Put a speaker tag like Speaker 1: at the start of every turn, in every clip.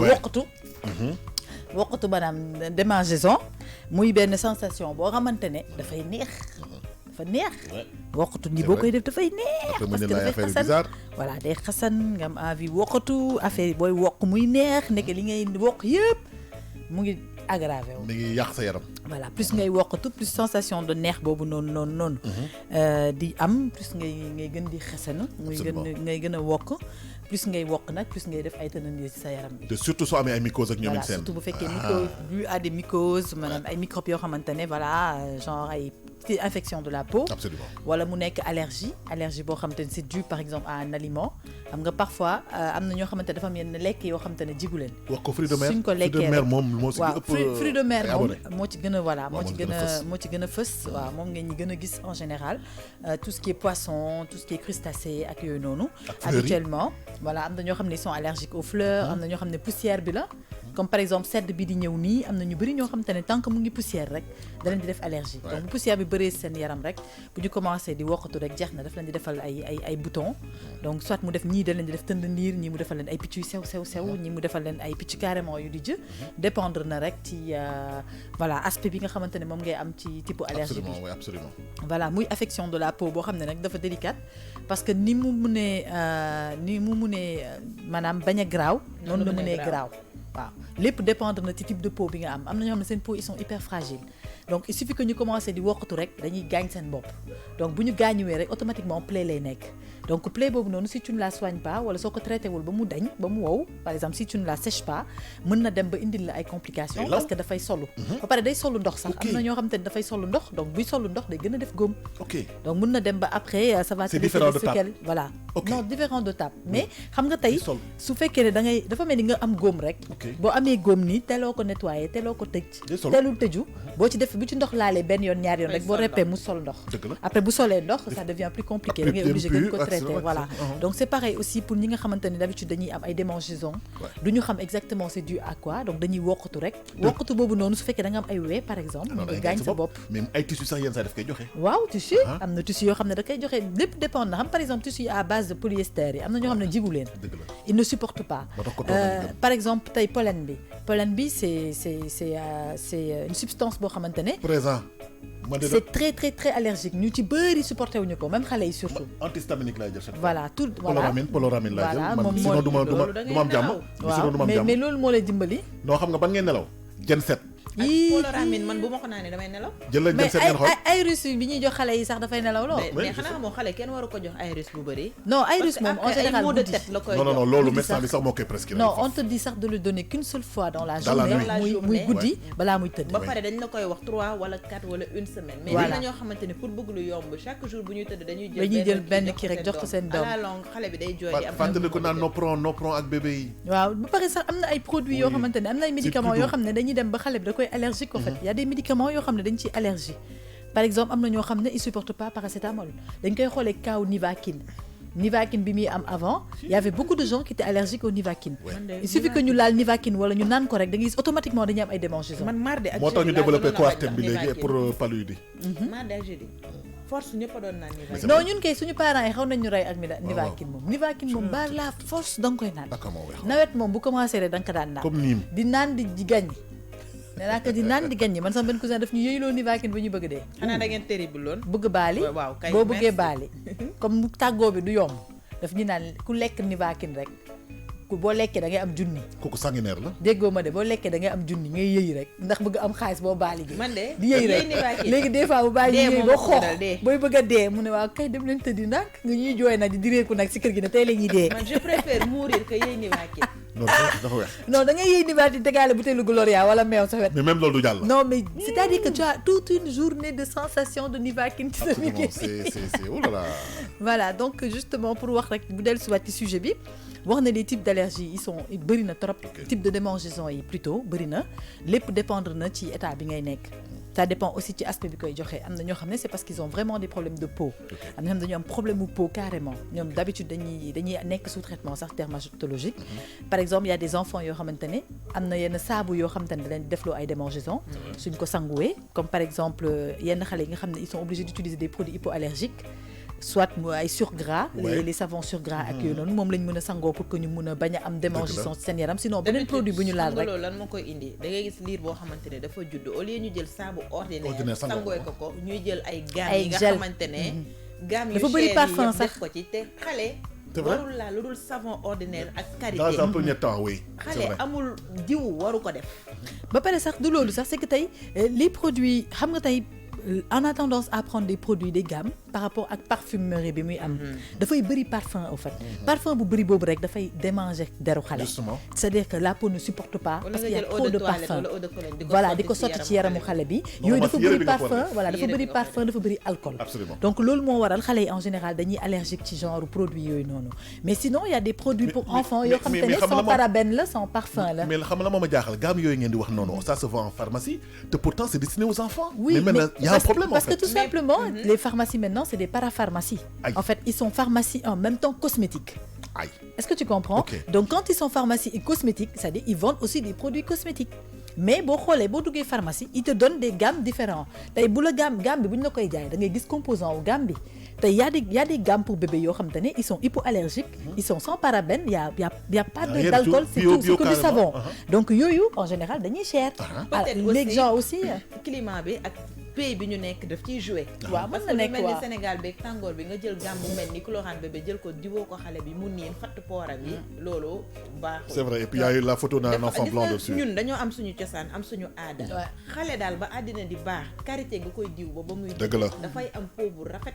Speaker 1: woqatu woqatu maanaam démangeaison muy benn sensation boo xamante ne dafay neex dafa neex woqatu ni boo koy def dafay neex parce que dafay xasan voilà day xasan nga am envie woqatu affaire booy woq muy neex nekk li ngay woq yëpp mu ngi aggravé wu.
Speaker 2: mi ngi yàq sa yaram.
Speaker 1: voilà plus ngay woqatu plus sensation de neex boobu noonu di am plus ngay gën di xesanu. muy gën ngay gën a wokk plus ngay wokk nag plus ngay def ay tënandiir ci sa yaram bi.
Speaker 2: te surtout soo amee ay mycoses ak ñoom seen.
Speaker 1: surtout bu fekkee mycose bu à des mycoses maanaam ay microbes yoo xamante ne voilà genre ay infection de la peau.
Speaker 2: Absolument.
Speaker 1: wala mu nekk allergie boo xamante ne c'est dû par exemple à un aliment xam nga parfois am na ñoo xamante ne dafa am yenn lekk yoo xamante ne jigu leen.
Speaker 2: wax ko fruit de mer
Speaker 1: suñ ko lekkee rek
Speaker 2: moom moo ci ëpp
Speaker 1: fruit de mer moom moo ci gën a voilà moo ci gën a fës waaw moom ngeen ñi gën a gis en général tout ce qui est poisson tout ce qui est crustacé ak yooyu noonu habituellement voilà am na ñoo xam ne ils sont allergiques aux fleurs am na ñoo xam ne poussière bi la comme par exemple sedd bi di ñëw nii am na ñu bëri ñoo xamante ne tant que mu ngi poussière rek da leen di def allergie donc bu poussière bi bëree seen yaram rek bu ñu commencé di wokkatu rek jeex na daf leen di defal ay boutons donc soit mu def ñii da leen di def tënd ndiir ñii mu defal leen ay picc yu sew ñii mu defal leen ay picc carrément yu di jë dépendre na rek ci voilà aspect bi nga xamante ne moom ngay am ci type allergie bi
Speaker 2: absolument
Speaker 1: voilà muy affection de la peau boo xam ne nag dafa délicate parce que ni mu munee maanaam bañ a graaw noonu la munee graaw waaw lépp dépendre na ci type de peau bi nga am na ñoo xam ne seen peau ils sont hyper fragiles donc il suffit que ñu commencé di wokkatu rek dañuy gaañ seen bopp donc bu ñu gaañuwee rek automatiquement plaie lay nekk donc plaie boobu noonu si tu ne la soignes pas wala soo ko traité wul ba mu dañ ba mu wow par exemple si tu ne la sèches pas mën na dem ba indil la ay complications parce que dafay solu ba pare day solu ndox sax am na ñoo xam te ne dafay solu ndox donc buy solu ndox day gën a def góom donc mën na dem ba après ça va
Speaker 2: c'est différent de tape
Speaker 1: voilà non différent de tape mais xam nga tey su fekkee ne da ngay dafa mel ni nga am góom rek boo amee góom nii teloo ko nettoyer teloo ko tëj telul tëju boo ci def bu ci ndox laalee benn yoon ñaar yoon rek boo reppee mu sol ndox après bu solee ndox ça devient plus compliqué da ngay obligé gën ko traiter voilà donc c'est pareil aussi pour ñi nga xamante ne d'habitude dañuy am ay démangeaisons du ñu xam exactement c'est dû à quoi donc dañuy wokkatu rek wokkatu boobu noonu su fekkee da nga am ay wee par exemple nga gaañ sa bopp
Speaker 2: même ay tissu sax yenn saa daf koy joxe
Speaker 1: waaw tissu am na tissu yoo xam ne da koy joxe lépp dépend na xam par exemple tissu yi à base de polyester yi am na ñoo xam ne jigu leen ils ne supportent pas par exemple tey pollen bi c'est une substance boo xamante ne c'est très très très allergique ñu ci bëri supporté wuñu ko même xale yi surtout
Speaker 2: antihistaminique laay jël
Speaker 1: voilà tout
Speaker 2: poloramine laay jël man sinon du ma am jàmm
Speaker 1: waaw mais loolu moo lay dimbali
Speaker 2: non xam nga ban ngeen nelaw jën set
Speaker 3: poloramine man bu ma ko naanee damay nelaw
Speaker 2: jël lañ jën set ngeen xool
Speaker 1: ay virus bi ñuy jox xale yi sax dafay nelaw loo
Speaker 3: mais xanaa xamoo xale kenn waru ko jox ay virus bu bëri
Speaker 1: non ay virus moom en général
Speaker 3: maux de tête la koy
Speaker 2: non loolu médecin bi sax moo koy prescrire
Speaker 1: non on te dit sax de le donner qu'une seule fois dans la journée muy guddi balaa muy tëdd
Speaker 3: ba pare dañ la koy wax 3 wala 4 wala une semaine mais dina ñoo xamante ne pour bëgg lu yomb chaque jour bu ñuy tëdd dañuy jël benn
Speaker 1: kii rek jox ko seen doom
Speaker 3: à la longue xale bi day jooy am
Speaker 2: fàttali ko naan nopron ak bébé yi
Speaker 1: waaw ba pare sax am na ay produits yoo xamante ne am na ay médicaments yoo xam ne dañuy dem ba xale bi da koy allergique en fait il y a des médicaments yoo xam ne dañ ciy allergie par exemple am na ñoo xam ne ils supportent pas paracétamol dañ koy xoolee kaw Nivaquine bi muy am avant il y avait beaucoup de gens qui étaient allergiques au Nivaquine il suffit que ñu laal Nivaquine wala ñu naan ko rek da ngay gis automatiquement dañuy am ay démangeaisons
Speaker 2: moo tax ñu développé coartem bi léegi pour palude yi
Speaker 3: mardi ak jeudi force ñëpp a doon naan Nivaquine
Speaker 1: non ñun kay suñu parents yi xaw nañ ñu rey ak Nivaquine moom ba la force da nga koy naan nawet moom bu commencé rek da nga ko daan naan
Speaker 2: comme niim
Speaker 1: di naan di gañ nee naa ko di naan di gañ man sama benn cousin daf ñu yëyloo Nivaquine ba ñu bëgg dee
Speaker 3: xanaa da ngeen terrible loon
Speaker 1: bëgg baali boo bëggee baali comme tàggoo bi du yomb daf ñu naan ku lekk Nivaquine rek boo lekkee da ngay am junni
Speaker 2: kooku sanguinaire la
Speaker 1: déggoo ma de boo lekkee da ngay am junni ngay yëy rek ndax bëgg am xaalis boo baali gi
Speaker 3: man de
Speaker 1: di yëy rek léegi des fois bu baali yëy ba xoox booy bëgg a dee mu ne waaw kay dem leen tëddi nag nga ñuy jooy nag di direeku nag si kër gi ne tey la ñuy dee
Speaker 3: man je préfère mourir que yëy Nivaquine
Speaker 2: non dafa weex
Speaker 1: non da ngay yëy Nivaquine tegaale butéelu Gloria wala meew sa wet
Speaker 2: mais même loolu du jàll
Speaker 1: non mais c'est-à-dire que tu as toute une journée de sensation de Nivaquine ci sa liggéey
Speaker 2: c'est oh là là
Speaker 1: voilà donc justement pour wax rek bu dellu si waat ci sujet bi wax na les types d'allergies ils sont bëri na trop type de démangeaison yi plutôt bëri na lépp dépendre na ci état bi ngay nekk ça dépend aussi ci aspect bi koy joxe am na ñoo xam ne c'est parce qu'ils ont vraiment des problèmes de peau am na ñoo xam ne dañu am problème mu peau carrément ñoom d'habitude dañuy nekk sous traitement sax dermatologique par exemple il y a des enfants yoo xamante ne am na yenn saabu yoo xamante ne dañ defloo ay démangeaisons suñ ko sanguwee comme par exemple yenn xale yi nga xam ne ils sont obligés d'utiliser des produits hypoallergiques soit ay surgras les savons surgras ak yooyu noonu moom lañ mën a sangoo pour que ñu mën a bañ a am démangeaison seen yaram sinon beneen produit bu ñu laal rek
Speaker 3: loolu lan moo koy indi da ngay gis liir boo xamante ne dafa judd au lieu ñu jël saabu ordinaire sangooy ko ñuy jël ay gamme yi nga xamante ne gamme yu
Speaker 1: dafa bëri parfum
Speaker 3: cher yi
Speaker 1: sax
Speaker 3: def ko ci te xale warul laa lu dul savon ordinaire ak karité
Speaker 2: dans un premier temps oui
Speaker 3: xale amul diw waru ko def
Speaker 1: ba pare sax du loolu sax c'est que tey les produits xam nga tey on a tendance à prendre des produits des gammes par rapport ak parfumerie bi muy am dafay bëri parfum au fait parfum bu bëri boobu rek dafay démanger deru xale c'est-à-dire que la peau ne supporte pas parce qu'il y a trop de parfum voilà di ko sotti ci yaramu xale bi yooyu dafa bëri parfum voilà dafa bëri parfum dafa bëri alcool donc loolu moo waral xale yi en général dañuy allergique ci genre produit yooyu noonu mais sinon il y a des produits pour enfants yoo xam te ne sans parabène la sans parfum la
Speaker 2: mais xam la moom a jaaxal gamme yooyu ngeen di wax noonu ça se vend en pharmacie te pourtant c'est destiné aux enfants
Speaker 1: oui
Speaker 2: mais problème,
Speaker 1: parce
Speaker 2: en fait.
Speaker 1: que tout simplement les pharmacies maintenant c'est des parapharmacies. En fait ils sont pharmacies en même temps cosmétiques.
Speaker 2: Aïe.
Speaker 1: Est-ce que tu comprends? Donc quand ils sont pharmacies et cosmétiques, c'est-à-dire ils vendent aussi des produits cosmétiques. Mais boo xoolee boo duggee pharmacie ils te donnent des gammes différentes tey bu la gamme bi bu ñu la koy jaay da ngay gis composant wu gamme bi tey y a des gammes pour bébé yoo xam te ne ils sont hypoallergiques ils sont sans parabènes y a pas d'alcool c'est tout c'est que du savon donc yooyu en général dañuy cher les gens aussi
Speaker 3: climat bi ak pays bi ñu nekk daf ciy joué
Speaker 1: waaw mën na nekk
Speaker 3: mel ni Sénégal beeg tàngoor bi nga jël gamme bu mel ni chlorane bébé jël ko diwoo ko xale bi mu niin fatt pooram yi loolu baaxul
Speaker 2: c'est vrai et puis y a eu la photo d'un enfant blanc dessus
Speaker 3: ñun dañoo am suñu cosaan am suñu aada xale daal ba àddina di baax karité nga koy diw ba muy
Speaker 2: dëgg la
Speaker 3: dafay am peau bu rafet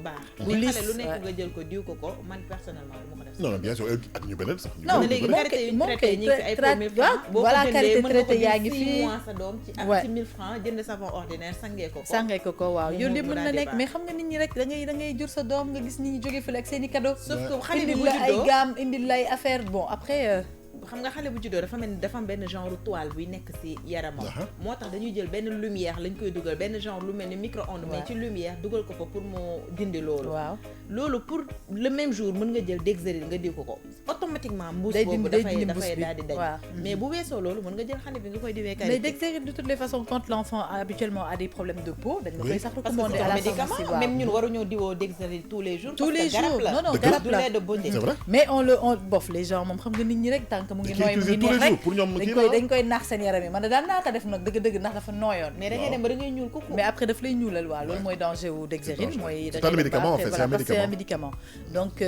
Speaker 3: baax
Speaker 1: bu
Speaker 3: mais xale lu nekk nga jël ko diw ko man personnellement du ma ko def
Speaker 2: non bien sûr ak ñu beneen sax
Speaker 3: non léegi karité yu traité ñi ngi fi ay première fois boo ko jëndee mën nga ko jël 6 mois sa doom ci ak 6 000 francs jënd savon ordinaire sangee ko
Speaker 1: waaw yow de mën na nekk mais xam nga nit ñi rek da ngay jur sa doom nga gis nit ñi jóge fële ak seen i cadeau
Speaker 3: sauf que xale bi bu
Speaker 1: indil la ay
Speaker 3: juddoo
Speaker 1: gamme indil la ay affaire bon après
Speaker 3: xam nga xale bu juddoo dafa mel ni dafa am benn genre toile buy nekk ci yaramam moo tax dañuy jël benn lumière lañ koy dugal benn genre lu mel ni micro-ondes mais ci lumière dugal ko fa pour mu dindi loolu loolu pour le même jour mën nga jël Dexeryl nga diw ko automatiquement mbuus boobu dafay daal di dañ mais bu weesoo loolu mën nga jël xale bi nga koy diwee
Speaker 1: mais Dexeryl de toutes les façons quand l'enfant habituellement a des problèmes de peau dañ la koy sax recommander à la pharmacie
Speaker 3: même ñun waruñoo diwoo Dexeryl tous les jours
Speaker 1: non garab la
Speaker 3: de beauté
Speaker 2: mais
Speaker 1: on bof les gens moom xam nga nit ñi rek tant que mu ngi nooy mu ngi neex rek dañ koy naax seen yaram yi man daan naa ko def nag dëgg-dëgg ndax dafa nooyoon
Speaker 3: mais da ngay dem ba da ngay ñuul kooku
Speaker 1: mais après daf lay ñuulal waaw loolu mooy danger wu Dexeryl mooy
Speaker 2: c'est un médicament en fait
Speaker 1: c'est un médicament donc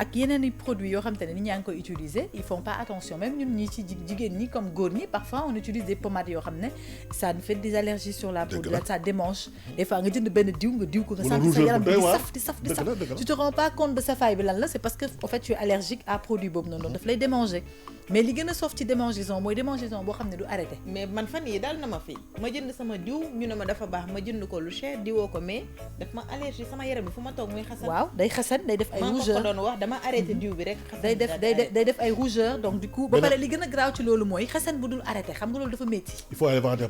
Speaker 1: ak yeneen i produits yoo xam te ne nit ñaa ngi koy utiliser ils font pas attention même ñun ñi ci jigéen ñi comme góor ñi parfois on utilise des pommades yoo xam ne ça fait des allergies sur la peau ça démange des fois nga jënd benn diw nga diw ko nga sant sa yaram bi di saf tu te rends pas compte de safaay bi lan la c'est parce que en fait tu es allergique à produit boobu noonu daf lay démanger mais li gën a soof ci démangeaison mooy démangeaison boo xam ne du arrêté
Speaker 3: mais man fan yi daal na ma fi ma jënd sama diw ñu ne ma dafa baax ma jënd ko lu cher diwoo ko mais daf ma allergie sama yaram bi fu ma toog muy xasan
Speaker 1: waaw day xasan day def ay rougeur
Speaker 3: maa ko doon wax dama arrêté diw bi rek xasan
Speaker 1: day def ay rougeur donc du coup ba pare li gën a graaw ci loolu mooy xasan bu dul arrêté xam nga loolu dafa métti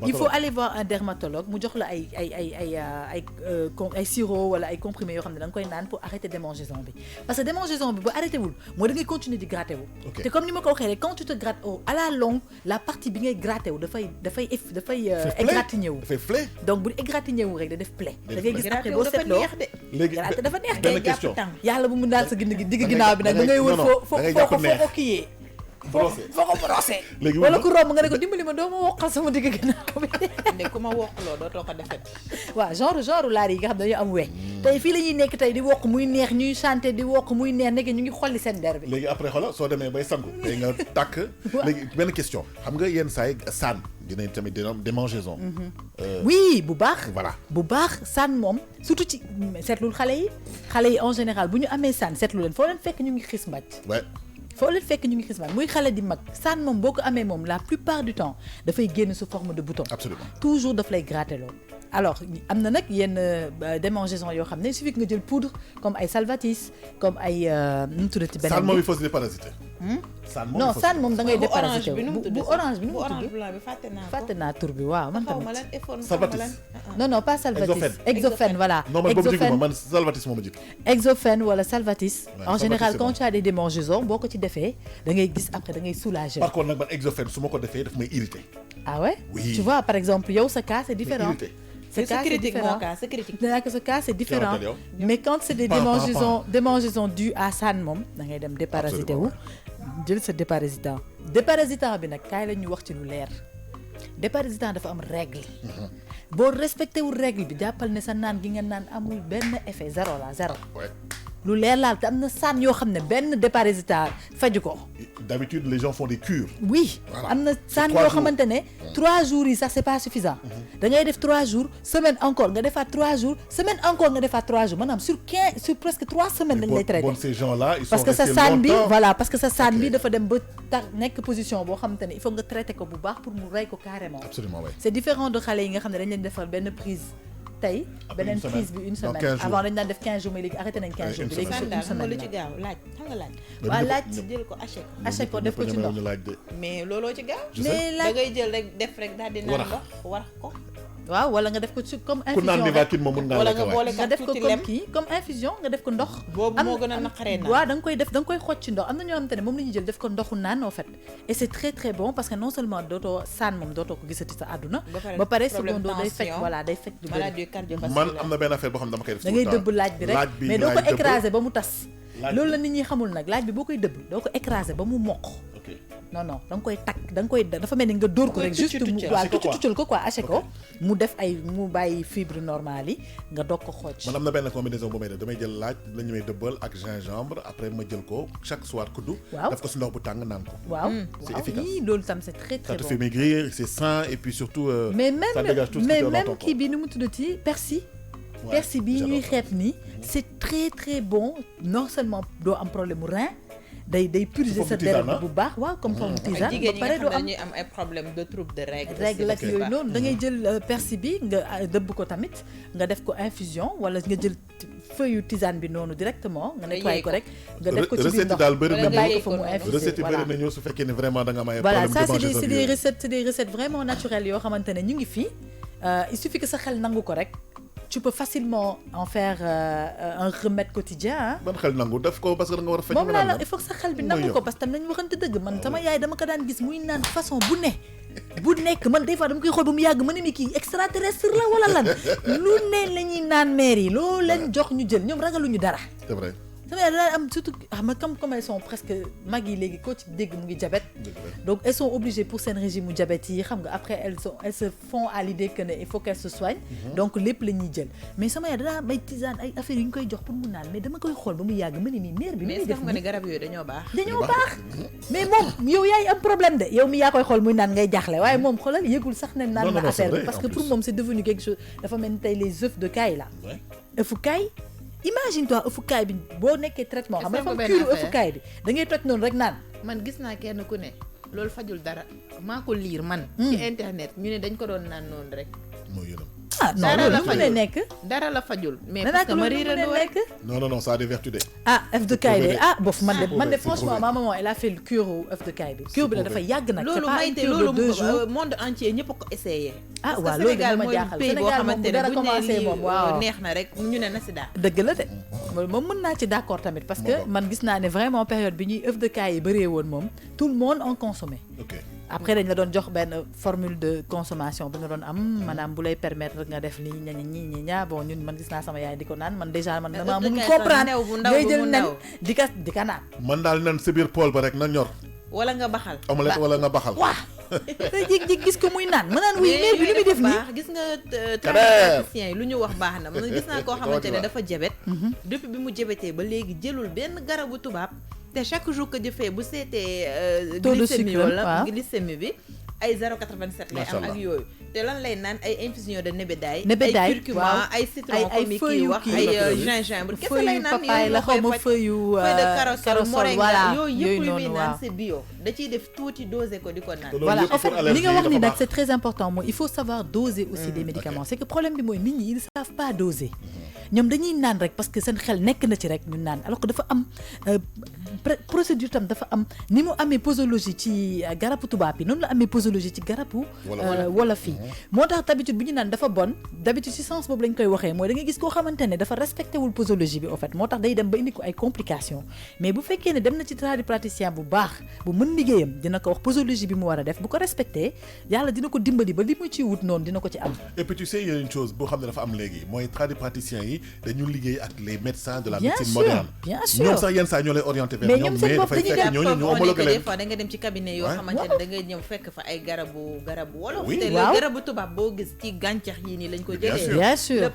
Speaker 2: il faut aller voir un dermatologue
Speaker 1: mu jox la ay sirop wala ay comprimés yoo xam ne da nga koy naan pour arrêter démangeaison bi parce que démangeaison bi bu arrêté wul mooy da ngay continuer di gratter wu te comme ni ma ko waxee rek quand tu te grattes à la longue la partie bi ngay gratter wu dafay égratigner wu donc bu égratigner wu rek da def plaie da ngay gis après boo seetloo
Speaker 2: léegi
Speaker 1: dafa neex
Speaker 2: benn question
Speaker 1: yàlla bu mu daal sa digg ginnaaw bi nag da ngay wër foo ko kiyee foo ko brosser wala ku romb nga ne ko dimbali ma doo ma woqal sama digg ginnaaw bi
Speaker 3: ne ku ma woqaloo dootoo ko defet
Speaker 1: waaw genre laar yi nga xam ne dañoo am weñ tey fii la ñuy nekk tey di woq muy neex ñuy chanter di woq muy neex nekk ñu ngi xolli seen der bi
Speaker 2: léegi après xoolal soo demee bay sangu tey nga tàkk léegi benn question xam nga yenn saa yi saan dinañ tamit démangeaison
Speaker 1: oui bu baax
Speaker 2: voilà
Speaker 1: bu baax saan moom surtout ci seetlul xale yi en général bu ñu amee saan seetlu leen foo leen fekk ñu ngi xis mbàcc foo leen fekk ñu ngi xis muy xale di mag saan moom boo ko amee moom la plupart du temps dafay génn sous forme de bouton
Speaker 2: absolument
Speaker 1: toujours daf lay gratter loolu alors am na nag yenn démangeaison yoo xam ne il suffit que nga jël poudre comme ay Salvatis comme ay nu mu tuddati beneen
Speaker 2: saan moom il faut se déparasiter
Speaker 1: non saan moom da ngay déparasiter bu orange bi nu mu tudd
Speaker 3: fàtte
Speaker 1: naa tur bi waaw man tamit
Speaker 2: Salvatis
Speaker 1: non pas Salvatis Exofen voilà
Speaker 2: non man boobu jiguma man Salvatis moom a jig
Speaker 1: Exofen wala Salvatis en général quand tu as des démangeaisons boo ko ci defee da ngay gis après da ngay soulager
Speaker 2: par contre nag man Exofen su ma ko defee daf may irriter
Speaker 1: ah ouais
Speaker 2: oui
Speaker 1: tu vois par exemple yow sa cas c'est différent Ce cas, c'est différent. Ce cas, c'est différent.
Speaker 2: Yow.
Speaker 1: Mais quand c'est des démangeaisons dues à saan moom da ngay dem déparasité wu jël sa déparasitant déparasitant bi nag kaay la ñu wax ci lu leer déparasitant dafa am règle boo respecté wu règle bi jàppal ne sa naan gi nga naan amul benn effet zéro la zéro lu leer laal te am na saan yoo xam ne benn déparasitant faju ko.
Speaker 2: D'habitude les gens font des cures.
Speaker 1: Oui am na saan yoo xamante ne 3 jours yi sax c'est pas suffisant da ngay def 3 jours semaine encore nga defaat 3 jours semaine encore nga defaat 3 jours maanaam sur presque 3 semaines dañ lay traité.
Speaker 2: Bon ces gens-là ils sont
Speaker 1: parce que sa
Speaker 2: restés
Speaker 1: saan bi
Speaker 2: longtemps.
Speaker 1: voilà parce que sa saan bi dafa dem ba tax nekk position boo xamante ne il faut nga traité ko bu baax pour mu rey ko carrément.
Speaker 2: Absolument oui.
Speaker 1: C'est différent de xale yi nga xam ne dañ leen defal benn prise tey beneen prise bi une semaine avant dañ daan def 15 jours mais léegi arrêté nañ 15 jours bi léegi une semaine
Speaker 3: lu ci gaaw laaj xam nga laaj
Speaker 1: waaw laaj
Speaker 3: jël ko
Speaker 1: haché ko def ko ci ndox
Speaker 3: mais looloo ci gaaw
Speaker 1: mais
Speaker 3: da ngay jël rek def rek daal di naan ndox warax ko
Speaker 1: waaw wala nga def ko ci comme
Speaker 2: ku naan
Speaker 1: infusion
Speaker 2: Nivaquine moom mën naa
Speaker 3: wala
Speaker 2: la
Speaker 3: nga
Speaker 2: ko
Speaker 3: boole
Speaker 1: nga def ko comme kii comme infusion nga def ko ndox
Speaker 3: boobu moo gën a naqaree naan
Speaker 1: waaw da nga koy def da nga koy xooj ci ndox am na ñoo xamante ne moom la ñuy jël def ko ndoxu naan en fait et c'est très très bon parce que non seulement dootoo saan moom dootoo ko gisati sa àdduna ba pare secondo day fekk voilà day fekk du bëri
Speaker 3: maladie cardiovasculaire
Speaker 2: man am na benn affaire boo xam ne dama koy def
Speaker 1: da ngay dëbb laaj bi rek mais doo ko écraser ba mu tas loolu la nit ñi xamul nag laaj bi boo koy dëbb doo ko écraser ba mu mokk non non da nga koy takk da nga koy dafa mel ni nga dóor ko rek juste mu waaw tuccal ko quoi haché ko mu def ay mu bàyyi fibre normale yi nga doog ko xooj.
Speaker 2: man am na benn combinaison bu may def damay jël laaj la ñu may dëbbal ak gingembre après ma jël ko chaque soir kuddu
Speaker 1: waaw
Speaker 2: def ko si ndox bu tàng naan ko
Speaker 1: waaw
Speaker 2: c'est efficace
Speaker 1: oui loolu tam c'est très très
Speaker 2: ça te
Speaker 1: bon
Speaker 2: fait maigrir c'est sain et puis surtout
Speaker 1: mais
Speaker 2: ça dégage tout ce qui
Speaker 1: même
Speaker 2: est dans
Speaker 1: même
Speaker 2: ton
Speaker 1: kii bi nu mu tuddati persil persil bi ñuy xeeb ni c'est très très bon non seulement doo am problème mu rein day purger sa deret bu baax waaw comme forme tisane
Speaker 3: jigéen
Speaker 1: ba pare
Speaker 3: ñi
Speaker 1: doo
Speaker 3: nga xam
Speaker 1: am
Speaker 3: ne dañuy am ay problème de trouble de
Speaker 1: règle ak yooyu noonu da ngay jël persil bi nga dëbb ko tamit nga def ko infusion wala nga jël feuille tisane bi noonu directement nga nettoyé ko rek nga def ko ci biir ndox
Speaker 2: daal bëri
Speaker 1: nga
Speaker 2: na
Speaker 1: bàyyi ko fa mu infuser
Speaker 2: recette yi bëri nañu su fekkee ne vraiment da nga am ay
Speaker 1: voilà
Speaker 2: problème
Speaker 1: ça
Speaker 2: de
Speaker 1: c'est des recettes vraiment naturelles yoo xamante ne ñu ngi fii il suffit que sa xel nangu ko rek tu peux facilement en faire un remède quotidien
Speaker 2: ban xel nangu def ko parce que da nga war a fekk
Speaker 1: moom laa la il faut que sa xel bi nangu ko parce que tam nañu waxante dëgg man sama yaay dama ko daan gis muy naan façon bu nekk man des fois dama koy xool ba mu yàgg ma ne mi kii extraterrestre la wala lan lu ne la ñuy naan maire yi loolu leen jox ñu jël ñoom ragaluñu dara
Speaker 2: c'est vrai
Speaker 1: sama yaay daan am surtout xam nga comme elles sont presque mag yi léegi koo ci dégg mu ngi diabète donc elles sont obligées pour seen régime mu diabète yi xam nga après elles se font à l'idée que ne il faut qu'elles se soignent donc lépp la ñuy jël mais sama yaay danaa may tisane ay affaires yu ñu koy jox pour mu naan mais dama koy xool ba mu yàgg ma ne nii mère bi
Speaker 3: mais
Speaker 1: muy def
Speaker 3: nga ne garab yooyu dañoo
Speaker 1: baax mais moom yow yaay am problème de yow mi yaa koy xool muy naan ngay jaaxle waaye moom xoolal yëgul sax ne naan na affaire bi parce que pour moom c'est devenu quelque chose dafa mel ni tey les œufs de caille là œufu caille imagine toi ëfu kaay bi boo nekkee traitement xam nga dafa am cure ëfu kaay bi da ngay toj noonu rek naan
Speaker 3: man gis naa kenn ku ne loolu fajul dara maa ko liir man ci internet ñu ne dañ ko doon naan noonu rek
Speaker 1: non loolu la fa nekk
Speaker 3: dara la fajul mais parce que ma riirandoo rek
Speaker 2: non ça a des vertus de
Speaker 1: œuf de caille bi bof man de franchement ma maman elle a fait le cure au œuf de caille bi cure bi la dafa yàgg nag
Speaker 3: loolu mayte loolu monde entier ñëpp a ko essayé
Speaker 1: waaw loolu dama jaaxal Sénégal moom bu dara commencé moom waaw
Speaker 3: neex na rek ñu ne na si daal
Speaker 1: dëgg la de moom mën naa ci d'accord tamit parce que man gis naa ne vraiment période bi ñuy œuf de caille yi bëree woon moom tout le monde en consommait après dañ la doon jox benn formule de consommation bi nga doon am maanaam bu lay permettre nga def nii ña bon ñun man gis naa sama yaay di ko naan man déjà man dama mun comprendre ngay jël nen di ka naan
Speaker 2: man daal nen si biir pool ba rek na ñor
Speaker 3: wala nga baxal
Speaker 2: omelette wala nga baxal
Speaker 1: waaw tey jig gis ko muy naan ma naan wuy mère bi lu muy def nii
Speaker 3: gis nga tradipraticiens yi lu ñu wax baax na man gis naa koo xamante ne dafa jabet depuis bi mu jabetee ba léegi jëlul benn garabu tubaab te chaque jour que jëfee bu seetee glycémie wala glycémie bi ay 0,87 lay am ak yooyu te lan lay naan ay infusion de nebedaay ay curcuma ay citron comme kii wax ay gingembre kese lay naan yooyu la koy faj feuille de corossol moringa yooyu yëpp yu muy naan c'est bio da ciy def tuuti doser ko di ko naan
Speaker 1: voilà en fait li nga wax ni nag c'est très important mooy il faut savoir doser aussi des médicaments c'est que problème bi mooy nit ñi ils savent pas doser ñoom dañuy naan rek parce que seen xel nekk na ci rek ñu naan alors que dafa am procédure tam dafa am ni mu amee posologie ci garabu tubaab yi noonu la amee posologie ci garabu wolof yi moo tax d'habitude bu ñu naan dafa bon d'habitude ci sens boobu lañ koy waxee mooy da ngay gis koo xamante ne dafa respecté wul posologie bi en fait moo tax day dem ba indi ko ay complications mais bu fekkee ne dem na ci tradipraticien bu baax bu mën liggéeyam dina ko wax posologie bi mu war a def bu ko respecté yàlla dina ko dimbali ba li mu ciy wut noonu dina ko ci am.
Speaker 2: et puis tu sais il y a une chose boo xam ne dafa am léegi mooy tradipraticiens yi dañu liggéey ak les médecins de la médecine moderne.
Speaker 1: bien sûr
Speaker 2: ñoom sax yenn saa ñoo lay orienté vers ñoom mais dafay fekk ñooñu ñu homologué leen.
Speaker 3: des fois da nga dem ci cabinet yoo xamante ne da ngay ñëw fekk fa ay garabu wolof te garabu tubaab boo gis ci gàncax yi nii lañ ko jëlee.
Speaker 1: bien sûr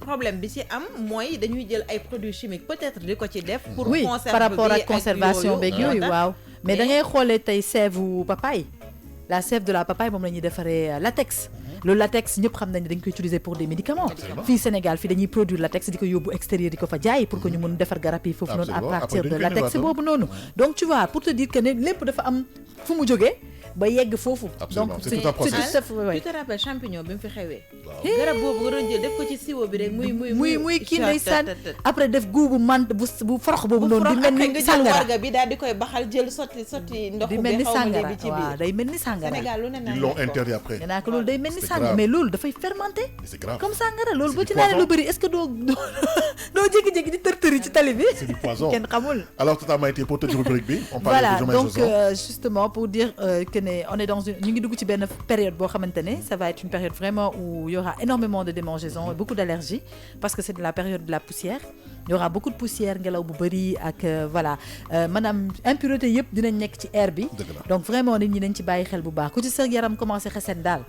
Speaker 3: problème bi ci am mooy dañuy jël ay produits chimiques peut-être di ko ci def. pour
Speaker 1: oui par rapport ak conservation beeg yooyu waaw. mais da ngay xoolee tey sève papaye la sève de la papaye moom la ñuy defaree latex. le latex ñëpp xam nañ ne dañ koy utiliser pour des médicaments. fii Sénégal fii dañuy produire latex di ko yóbbu extérieur di ko fa jaay pour que ñu mun defar garab yi foofu noonu à partir de latex boobu noonu. donc tu vois pour te dire que ne lépp dafa am fu mu jógee ba yegg foofu.
Speaker 2: donc c'est tout un processus.
Speaker 3: tu te rappelles champignon bi mu fi xewee. garab boobu nga doon jël def ko ci siwo bi rek muy
Speaker 1: kii ndeysaan après def guubu mant bu forox boobu noonu. di mel ni sàngara
Speaker 3: warga bi daal di koy baxal jël sotti ndox
Speaker 1: di mel ni sàngara waaw day mel ni sàngara.
Speaker 3: Sénégal lu ne
Speaker 2: ils l'ont interdit après.
Speaker 1: danaa ko loolu day mel ni sàngara mais loolu dafay fermenté.
Speaker 2: c'est grave
Speaker 1: comme sàngara loolu boo ci naanee lu bëri est-ce que doo jékki-jékki di tërtëri ci tali bi.
Speaker 2: c'est du poison
Speaker 1: kenn xamul.
Speaker 2: alors Tata Maïté pour tëj rubrique bi. on parle de
Speaker 1: voilà donc justement pour dire que ne on est dans une ñu ngi dugg ci benn période boo xamante ne ça va être une période vraiment où il y aura énormément de démangeaisons et beaucoup d'allergies parce que c'est de la période de la poussière il y aura beaucoup de poussière ngelaw bu bëri ak voilà maanaam impureté yëpp dinañ nekk ci air bi donc vraiment nit ñi nañ ci bàyyi xel bu baax ku ci sa yaram commencé xesen daal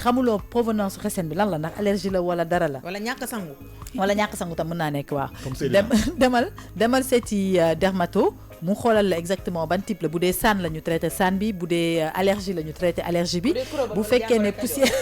Speaker 1: xamuloo provenance xesen bi lan la ndax allergie la wala dara la
Speaker 3: wala ñàkk sangu
Speaker 1: tam mën naa nekk waaw demal seeti dermato mu xoolal la exactement ban type la bu dee saan la ñu traité saan bi bu dee allergie la ñu traité allergie bi bu fekkee ne poussière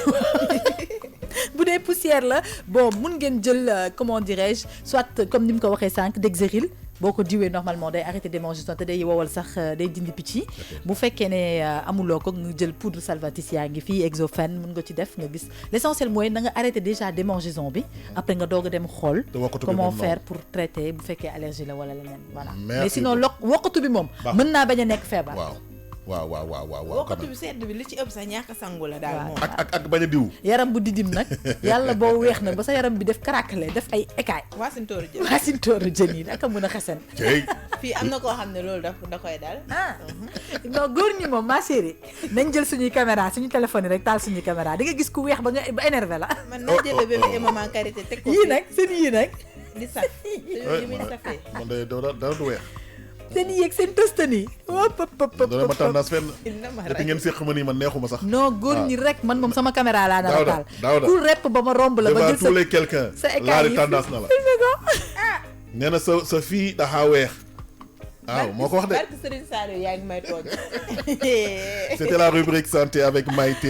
Speaker 1: bu dee poussière la bon mun ngeen jël comment dirais-je soit comme ni mu ko waxee sànq Dexéril boo ko diwee normalement day arrêté démangeaison te day wowal sax day dindi picc yi bu fekkee ne amuloo ko nga jël poudre salvatis yaa ngi fii Exofen mun nga ci def nga gis l'essentiel mooy na nga arrêté déjà démangeaison bi après nga doog a dem xool comment faire pour traiter bu fekkee allergie la wala leneen voilà mais sinon wokkatu bi moom mën naa bañ a nekk feebar
Speaker 2: waaw
Speaker 3: wokkatu bi sedd bi li ci ëpp sax ñàkk sangu la daal moom
Speaker 2: ak bañ a diw
Speaker 1: yaram bu didim nag yàlla boo weex na ba sa yaram bi def craquelé def ay écailles waasintooru jën yi daka mën a xesen
Speaker 3: fii am na koo xam ne loolu da koy daal
Speaker 1: non góor ñi moom ma chérie nañ jël suñuy caméra suñu téléphone yi rek taal suñuy caméra di nga gis ku weex ba énervé la
Speaker 3: man naa jël bébé maman karité teg ko
Speaker 1: yii nag seen yii nag
Speaker 3: di saf yi muy safee
Speaker 2: man de dara du weex
Speaker 1: seen yéeg seen tostani
Speaker 2: dana ma tendance fenn depuis ngeen séq ma nii man neexuma sax
Speaker 1: non góor ñi rek man moom sama caméra laa nar a taal ku repp ba ma romb la ba jël
Speaker 2: tous les quelqu'un laa di tendance na la nee na sa fii daxaa weex waaw moo ko wax de
Speaker 3: barke Serigne Saliou yaa ngi may tooñ
Speaker 2: c'était la rubrique santé avec Maïté